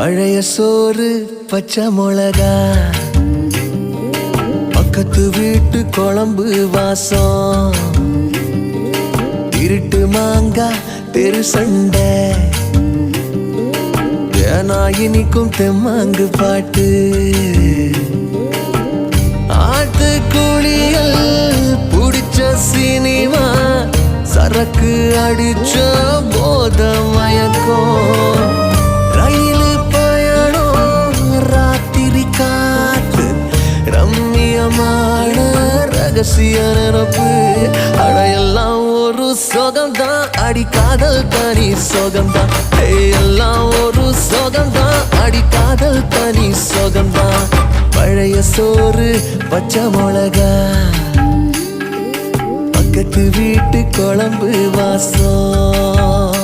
பழைய சோறு பச்சை மிளகா, பக்கத்து வீட்டு குழம்பு வாசம், இருட்டு மாங்கா தெரு சண்டை, ஏனா இனிக்கும் தெம்மாங்கு பாட்டு, ஆட்டு குளியல் புடிச்ச சினிமா, சரக்கு அடிச்ச போத மயக்கம், ரயிலு பயணம் ராத்திரி காத்து, ரம்மியமான ரகசிய நினப்பு, அடையெல்லாம் ஒரு சோகம்தான், அடி காதல் தனி சோகம்தான், எல்லாம் ஒரு சோகம்தான், அடி காதல் தனி சோகம்தான். பழைய சோறு பச்சை மிளகா, பக்கத்து வீட்டு குழம்பு வாசம்.